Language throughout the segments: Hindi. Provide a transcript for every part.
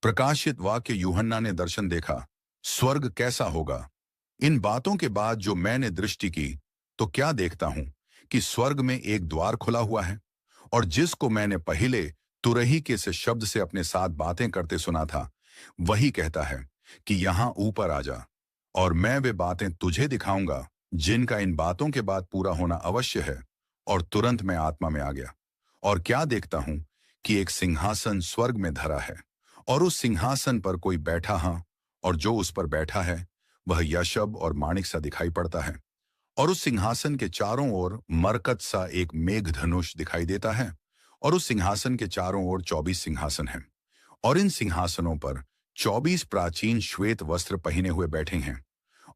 प्रकाशित वाक्य यूहन्ना ने दर्शन देखा, स्वर्ग कैसा होगा। इन बातों के बाद जो मैंने दृष्टि की तो क्या देखता हूं कि स्वर्ग में एक द्वार खुला हुआ है, और जिसको मैंने पहले तुरही के से शब्द से अपने साथ बातें करते सुना था, वही कहता है कि यहां ऊपर आ जा, और मैं वे बातें तुझे दिखाऊंगा जिनका इन बातों के बाद पूरा होना अवश्य है। और तुरंत मैं आत्मा में आ गया, और क्या देखता हूं कि एक सिंहासन स्वर्ग में धरा है, और उस सिंहासन पर कोई बैठा हा, और जो उस पर बैठा है वह यशब और माणिक सा दिखाई पड़ता है। और उस सिंहासन के चारों ओर मरकत सा एक मेघ धनुष दिखाई देता है, और उस सिंहासन के चारों ओर 24 सिंहासन हैं, और इन सिंहासनों पर 24 प्राचीन श्वेत वस्त्र पहने हुए बैठे हैं,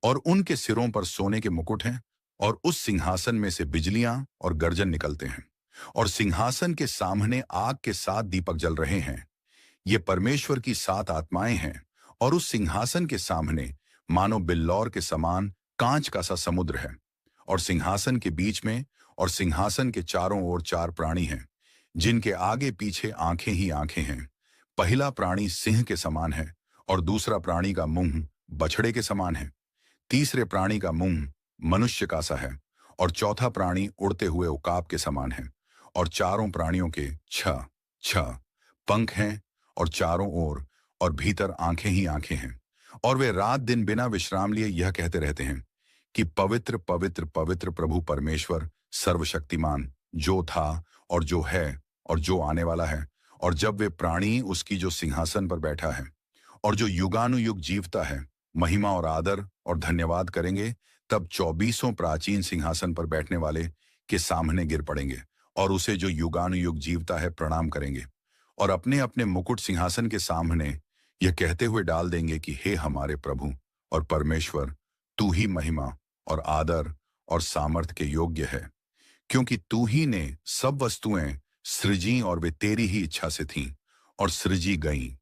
और उनके सिरों पर सोने के मुकुट हैं, और उस सिंहासन में से बिजलियां और गर्जन निकलते हैं, और सिंहासन के सामने आग के 7 दीपक जल रहे हैं। ये परमेश्वर की 7 आत्माएं हैं, और उस सिंहासन के सामने मानो बिल्लौर के समान कांच का सा समुद्र है, और सिंहासन के बीच में और सिंहासन के चारों ओर 4 प्राणी हैं, जिनके आगे पीछे आंखें ही आंखें हैं। पहला प्राणी सिंह के समान है, और दूसरा प्राणी का मुंह बछड़े के समान है, तीसरे प्राणी का मुंह मनुष्य का सा है, और चौथा प्राणी उड़ते हुए उकाब के समान है। और चारों प्राणियों के छह छह पंख हैं, और चारों ओर और भीतर आंखें ही आंखें हैं, और वे रात दिन बिना विश्राम लिए यह कहते रहते हैं कि पवित्र पवित्र पवित्र प्रभु परमेश्वर सर्वशक्तिमान, जो था और जो है और जो आने वाला है। और जब वे प्राणी उसकी जो सिंहासन पर बैठा है और जो युगानुयुग जीवता है महिमा और आदर और धन्यवाद करेंगे, तब 24 प्राचीन सिंहासन पर बैठने वाले के सामने गिर पड़ेंगे, और उसे जो युगानुयुग जीवता है प्रणाम करेंगे, और अपने अपने मुकुट सिंहासन के सामने यह कहते हुए डाल देंगे कि हे हमारे प्रभु और परमेश्वर, तू ही महिमा और आदर और सामर्थ के योग्य है, क्योंकि तू ही ने सब वस्तुएं सृजी, और वे तेरी ही इच्छा से थीं और सृजी गईं।